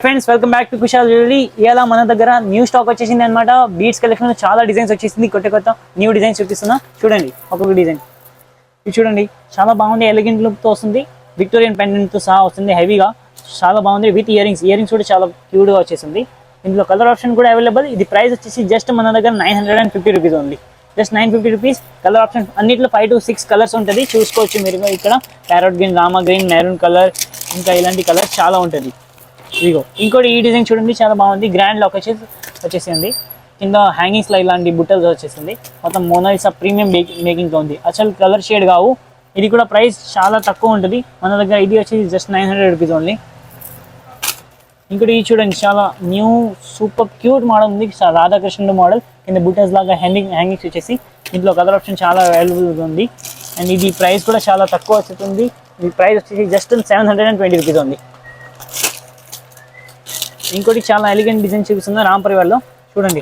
Friends welcome back to Kushal jewellery. ఇలా మన దగ్గర న్యూ స్టాక్ వచ్చేసింది అనమాట. బీడ్స్ కలెక్షన్ చాలా డిజైన్స్ వచ్చేసింది. కొత్త న్యూ డిజైన్స్ చూపిస్తున్నా చూడండి. ఒక్కొక్క డిజైన్ ఇది చూడండి, చాలా బాగుంది. ఎలిగెంట్ లుక్ తో వస్తుంది, విక్టోరియన్ పెండెంట్ తో సహా వస్తుంది. హెవీగా చాలా బాగుంది. విత్ ఇయరింగ్స్ కూడా చాలా క్యూట్ గా వచ్చేసింది. ఇందులో కలర్ ఆప్షన్ కూడా అవైలబుల్. ఇది ప్రైస్ వచ్చేసి జస్ట్ మన దగ్గర 950 rupees only. Just 950 rupees. Colour option అన్నిట్లో 5 to 6 కలర్స్ ఉంటుంది, చూసుకోవచ్చు మీరు. ఇక్కడ parrot green, Rama green, maroon colour, ఇంకా ఇలాంటి కలర్స్ చాలా ఉంటుంది. ఇదిగో ఇంకోటి ఈ డిజైన్ చూడండి, చాలా బాగుంది. గ్రాండ్ లాక్ వచ్చేసింది. కింద హ్యాంగింగ్స్ లో ఇలాంటి బుట్టలు వచ్చేసింది. మొత్తం మోనాలిసా ప్రీమియం మేకింగ్ తో ఉంది. అసలు కలర్ షేడ్ కావు. ఇది కూడా ప్రైస్ చాలా తక్కువ ఉంటుంది మన దగ్గర. ఇది వచ్చేసి జస్ట్ 900 రూపీస్ ఓన్లీ. ఇంకోటి ఇది చూడండి, చాలా న్యూ సూపర్ క్యూట్ మోడల్ ఉంది. రాధాకృష్ణుడు మోడల్. కింద బుట్టస్ లాగా హ్యాంగింగ్స్ వచ్చేసి దీంట్లో కలర్ ఆప్షన్ చాలా అవైలబుల్గా ఉంది. అండ్ ఇది ప్రైస్ కూడా చాలా తక్కువ వచ్చేస్తుంది. ఇది ప్రైస్ వచ్చేసి జస్ట్ 720 రూపీస్ ఉంది. ఇంకోటి చాలా ఎలిగెంట్ డిజైన్ చూపిస్తుంది రామ్ పరివార్లో. చూడండి,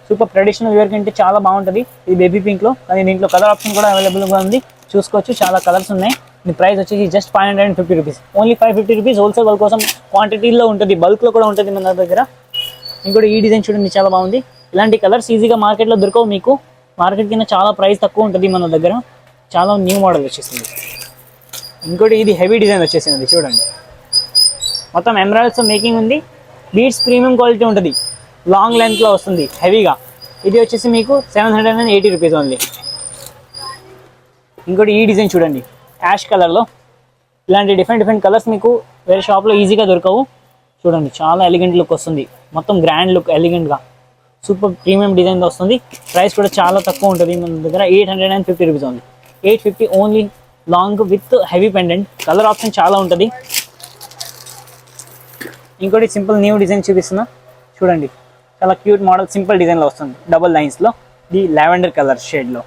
సూపర్ ట్రెడిషనల్ వేర్ కంటే చాలా బాగుంటుంది. ఇది బేబీ పింక్ లో, కానీ దీంట్లో కలర్ ఆప్షన్ కూడా అవైలబుల్గా ఉంది, చూసుకోవచ్చు. చాలా కలర్స్ ఉన్నాయి. దీని ప్రైస్ వచ్చేసి just 550 rupees only. 550 rupees. Wholesale వాళ్ళ కోసం క్వాంటిటీలో ఉంటుంది, బల్క్ లో కూడా ఉంటుంది మన దగ్గర. ఇంకోటి ఈ డిజైన్ చూడండి, చాలా బాగుంది. ఇలాంటి కలర్స్ ఈజీగా మార్కెట్లో దొరకవు మీకు. మార్కెట్ కింద చాలా ప్రైస్ తక్కువ ఉంటుంది మన దగ్గర. చాలా న్యూ మోడల్ వచ్చేసింది. ఇంకోటి ఇది హెవీ డిజైన్ వచ్చేసింది చూడండి. మొత్తం ఎమరాల్డ్స్ మేకింగ్ ఉంది. బీడ్స్ ప్రీమియం క్వాలిటీ ఉంటుంది, లాంగ్ లెంత్ లో వస్తుంది, హెవీగా. ఇది వచ్చేసి మీకు 780 రూపీస్ ఓన్లీ. ఇంకోటి ఈ డిజైన్ చూడండి, యాష్ కలర్ లో. ఇలాంటి డిఫరెంట్ కలర్స్ మీకు వేరే షాప్ లో ఈజీగా దొరకవు. చూడండి, చాలా ఎలిగెంట్ లుక్ వస్తుంది. మొత్తం గ్రాండ్ లుక్, ఎలిగెంట్ గా సూపర్ ప్రీమియం డిజైన్ వస్తుంది. ప్రైస్ కూడా చాలా తక్కువ ఉంటుంది మన దగ్గర. 850 rupees only. 850 only. Long with heavy pendant. Colour option చాలా ఉంటుంది. ఇంకోటి సింపుల్ న్యూ డిజైన్ చూపిస్తున్నా చూడండి, చాలా క్యూట్ మోడల్. సింపుల్ డిజైన్లో వస్తుంది, డబుల్ లైన్స్లో. ఇది లావెండర్ కలర్ షేడ్లో.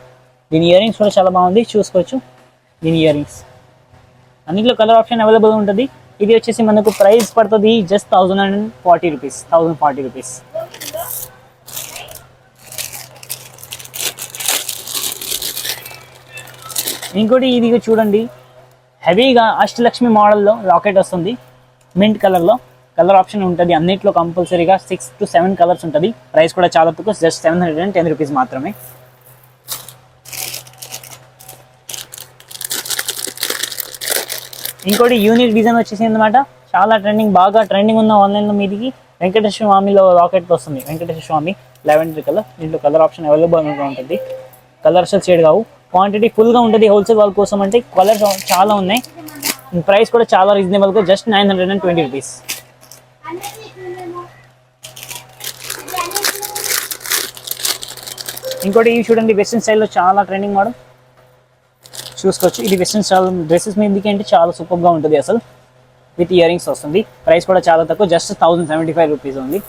దీని ఇయరింగ్స్ కూడా చాలా బాగుంది, చూసుకోవచ్చు. దీని ఇయరింగ్స్ అన్నింటిలో కలర్ ఆప్షన్ అవైలబుల్ ఉంటుంది. ఇది వచ్చేసి మనకు ప్రైస్ పడుతుంది జస్ట్ 1040 రూపీస్. 1040 రూపీస్. ఇంకోటి ఇది చూడండి, హెవీగా అష్టలక్ష్మి మోడల్లో లాకెట్ వస్తుంది, మింట్ కలర్లో. కలర్ ఆప్షన్ ఉంటుంది అన్నిట్లో కంపల్సరీగా. 6 to 7 కలర్స్ ఉంటుంది. ప్రైస్ కూడా చాలా తక్కువ, జస్ట్ 710 రూపీస్ మాత్రమే. ఇంకోటి యూనిక్ డిజైన్ వచ్చేసి అనమాట. చాలా బాగా ట్రెండింగ్ ఉన్న ఆన్లైన్లో మీదికి వెంకటేశ్వర స్వామిలో రాకెట్ వస్తుంది. వెంకటేశ్వర స్వామి లావెండర్ కలర్. దీంట్లో కలర్ ఆప్షన్ అవైలబుల్గా ఉంటుంది. కలర్స్ షేడ్ కావు, క్వాంటిటీ ఫుల్గా ఉంటుంది. హోల్సేల్ వాళ్ళ కోసం అంటే కలర్స్ చాలా ఉన్నాయి. ప్రైస్ కూడా చాలా రీజనబుల్గా, జస్ట్ 920 రూపీస్. ఇంకోటి ఇవి చూడండి, వెస్ట్రన్ స్టైల్లో చాలా ట్రెండింగ్ మోడల్, చూసుకోవచ్చు. ఇది వెస్ట్రన్ స్టైల్ డ్రెస్సెస్ మీదకి అంటే చాలా సూపర్గా ఉంటుంది అసలు. విత్ ఇయరింగ్స్ వస్తుంది. ప్రైస్ కూడా చాలా తక్కువ, జస్ట్ 1075 రూపీస్ ఉంది.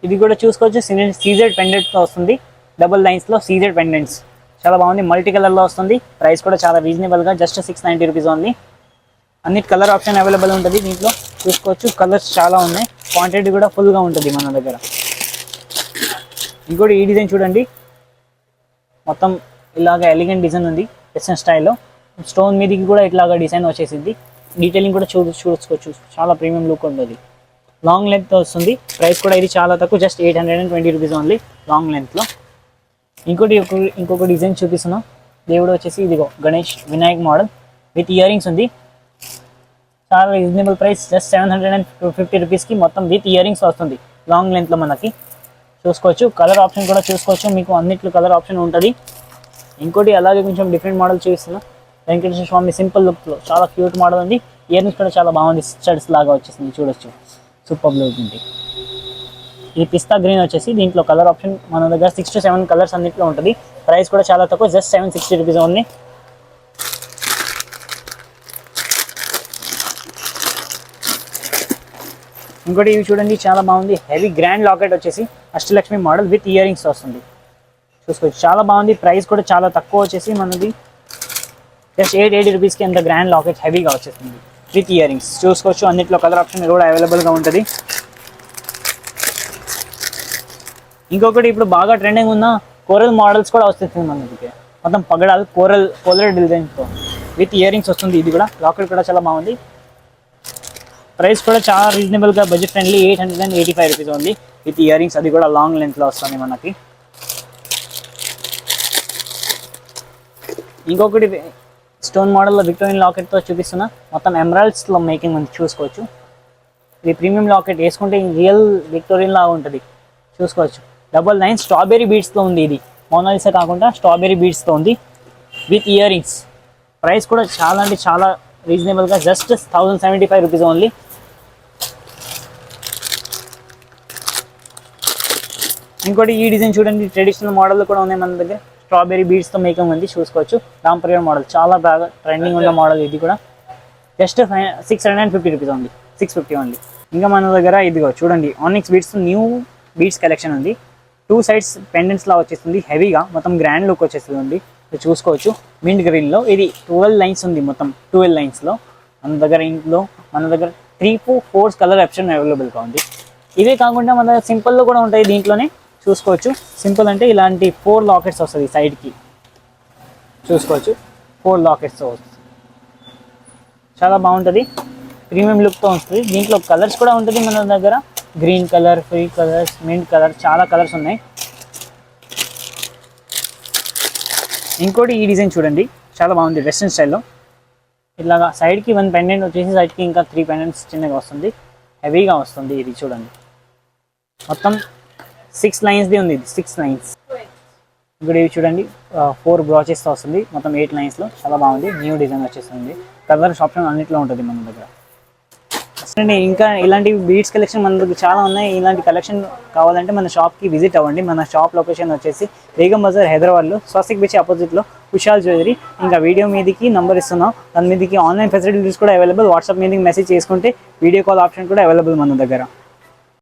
ఇది కూడా చూసుకోవచ్చు, సీజెడ్ పెండెంట్తో వస్తుంది. డబుల్ లైన్స్లో సీజెడ్ పెండెంట్స్ చాలా బాగుంది. మల్టీ కలర్లో వస్తుంది. ప్రైస్ కూడా చాలా రీజనబుల్గా, జస్ట్ 690 రూపీస్ ఓన్లీ. అన్నిటి కలర్ ఆప్షన్ అవైలబుల్ ఉంటుంది దీంట్లో, చూసుకోవచ్చు. కలర్స్ చాలా ఉన్నాయి, క్వాంటిటీ కూడా ఫుల్గా ఉంటుంది మన దగ్గర. ఇంకోటి ఈ డిజైన్ చూడండి, మొత్తం ఇలాగ ఎలిగెంట్ డిజైన్ ఉంది వెస్టర్న్ స్టైల్లో. స్టోన్ మీదకి కూడా ఇట్లాగా డిజైన్ వచ్చేసింది. డీటెయిలింగ్ కూడా చూసుకోవచ్చు. చాలా ప్రీమియం లుక్ ఉంటుంది. లాంగ్ లెంత్ వస్తుంది. ప్రైస్ కూడా ఇది చాలా తక్కువ, జస్ట్ 820 రూపీస్ ఓన్లీ, లాంగ్ లెంత్లో. ఇంకొక డిజైన్ చూపిస్తున్నాం. దేవుడు వచ్చేసి ఇదిగో Ganesh Vinayak model with earrings ఉంది. చాలా రీజనబుల్ ప్రైస్, జస్ట్ 750 రూపీస్కి మొత్తం విత్ ఇయరింగ్స్ వస్తుంది, లాంగ్ లెంత్లో మనకి. చూసుకోవచ్చు. కలర్ ఆప్షన్ కూడా చూసుకోవచ్చు, మీకు అన్నిట్లో కలర్ ఆప్షన్ ఉంటుంది. ఇంకోటి అలాగే కొంచెం డిఫరెంట్ మోడల్ చూపిస్తున్నా. వెంకటేశ్వర స్వామి సింపుల్ లుక్లో చాలా క్యూట్ మోడల్ ఉంది. ఇయరింగ్స్ కూడా చాలా బాగుంది, స్టడ్స్ లాగా వచ్చేసింది, చూడొచ్చు. సూపర్ లుక్ ఉంది. ఇది పిస్తా గ్రీన్ వచ్చేసి దీంట్లో కలర్ ఆప్షన్ మన దగ్గర 6 to 7 కలర్స్ అన్నిట్లో ఉంటుంది. ప్రైస్ కూడా చాలా తక్కువ, జస్ట్ 760 రూపీస్ ఓన్లీ. ఇంకోటి ఇవి చూడండి, చాలా బాగుంది. హెవీ గ్రాండ్ లాకెట్ వచ్చేసి అష్టలక్ష్మి మోడల్ విత్ ఇయరింగ్స్ వస్తుంది, చూసుకోవచ్చు. చాలా బాగుంది. ప్రైస్ కూడా చాలా తక్కువ వచ్చేసి మనది జస్ట్ 880 రూపీస్కి ఎంత గ్రాండ్ లాకెట్ హెవీగా వచ్చేస్తుంది విత్ ఇయరింగ్స్, చూసుకోవచ్చు. అన్నిట్లో కలర్ ఆప్షన్ కూడా అవైలబుల్గా ఉంటుంది. ఇంకొకటి ఇప్పుడు బాగా ట్రెండింగ్ ఉన్న కోరల్ మోడల్స్ కూడా వస్తుంది మనకి. మొత్తం పగడాలు కోరల్ డిజైన్తో విత్ ఇయరింగ్స్ వస్తుంది. ఇది కూడా లాకెట్ కూడా చాలా బాగుంది. ప్రైస్ కూడా చాలా రీజనబుల్గా బడ్జెట్ ఫ్రెండ్లీ 885 రూపీస్ ఉంది విత్ ఇయర్ రింగ్స్. అది కూడా లాంగ్ లెంత్లో వస్తుంది మనకి. ఇంకొకటి స్టోన్ మోడల్లో విక్టోరియన్ లాకెట్తో చూపిస్తున్నా. మొత్తం ఎమరాల్డ్స్లో మేకింగ్ ఉంది, చూసుకోవచ్చు. ఇది ప్రీమియం లాకెట్, వేసుకుంటే రియల్ విక్టోరియన్ లాగా ఉంటుంది, చూసుకోవచ్చు. 99 స్ట్రాబెరీ బీడ్స్తో ఉంది. ఇది మోనాలిసా కాకుండా స్ట్రాబెరీ బీడ్స్తో ఉంది విత్ ఇయర్ రింగ్స్. ప్రైస్ కూడా చాలా అంటే చాలా రీజనబుల్గా, జస్ట్ 1075 రూపీస్ ఓన్లీ. ఇంకోటి ఈ డిజైన్ చూడండి, ట్రెడిషనల్ మోడల్ కూడా ఉన్నాయి మన దగ్గర. స్ట్రాబెరీ బీడ్స్తో మేకింగ్ ఉంది, చూసుకోవచ్చు. రాంపరియర్ మోడల్, చాలా బాగా ట్రెండింగ్ ఉన్న మోడల్. ఇది కూడా జస్ట్ 650 రూపీస్ ఉంది, 650 ఓన్లీ. ఇంకా మన దగ్గర ఇదిగో చూడండి, onyx beads new beads collection ఉంది. 2 సైడ్స్ పెండెంట్స్ లా వచ్చేస్తుంది, హెవీగా మొత్తం గ్రాండ్ లుక్ వచ్చేస్తుంది. చూసుకోవచ్చు మింట్ గ్రీన్లో. ఇది 12 లైన్స్ ఉంది, మొత్తం 12 లైన్స్లో మన దగ్గర. ఇంట్లో మన దగ్గర 3 to 4 కలర్ ఆప్షన్ అవైలబుల్గా ఉంది. ఇవే కాకుండా మన దగ్గర సింపుల్లో కూడా ఉంటాయి దీంట్లోనే, చూసుకోవచ్చు. సింపుల్ అంటే ఇలాంటి 4 లాకెట్స్ వస్తుంది సైడ్కి, చూసుకోవచ్చు. 4 లాకెట్స్తో వస్తుంది, చాలా బాగుంటుంది, ప్రీమియం లుక్తో వస్తుంది. దీంట్లో కలర్స్ కూడా ఉంటుంది మన దగ్గర. Green colour, free colours, mint colour, చాలా కలర్స్ ఉన్నాయి. ఇంకోటి ఈ డిజైన్ చూడండి, చాలా బాగుంది, వెస్ట్రన్ స్టైల్లో. ఇలాగా సైడ్కి 1 పెండెంట్ వచ్చేసి, సైడ్కి ఇంకా 3 పెండెంట్స్ చిన్నగా వస్తుంది, హెవీగా వస్తుంది. ఇది చూడండి, మొత్తం 6 లైన్స్ది ఉంది, ఇది 6 లైన్స్. ఇప్పుడు ఇవి చూడండి, 4 బ్రాచెస్తో వస్తుంది, మొత్తం 8 లైన్స్లో. చాలా బాగుంది, న్యూ డిజైన్ వచ్చేస్తుంది. కలర్ ఆప్షన్ అన్నిట్లో ఉంటుంది మన దగ్గర. ఇంకా ఇలాంటి బీడ్స్ కలెక్షన్ మన దగ్గర చాలా ఉన్నాయి. ఇలాంటి కలెక్షన్ కావాలంటే మన షాప్కి విజిట్ అవ్వండి. మన షాప్ లొకేషన్ వచ్చేసి బేగం బజార్, హైదరాబాద్లో, స్వస్తిక్ బీచ్ ఆపోజిట్లో కుషాల్ జ్యువెలరీ. ఇంకా వీడియో మీదకి నంబర్ ఇస్తున్నాం, దాని మీదకి ఆన్లైన్ ఫెసిలిటీస్ కూడా అవైలబుల్. వాట్సాప్ మీదకి మెసేజ్ చేసుకుంటే వీడియో కాల్ ఆప్షన్ కూడా అవైలబుల్ మన దగ్గర.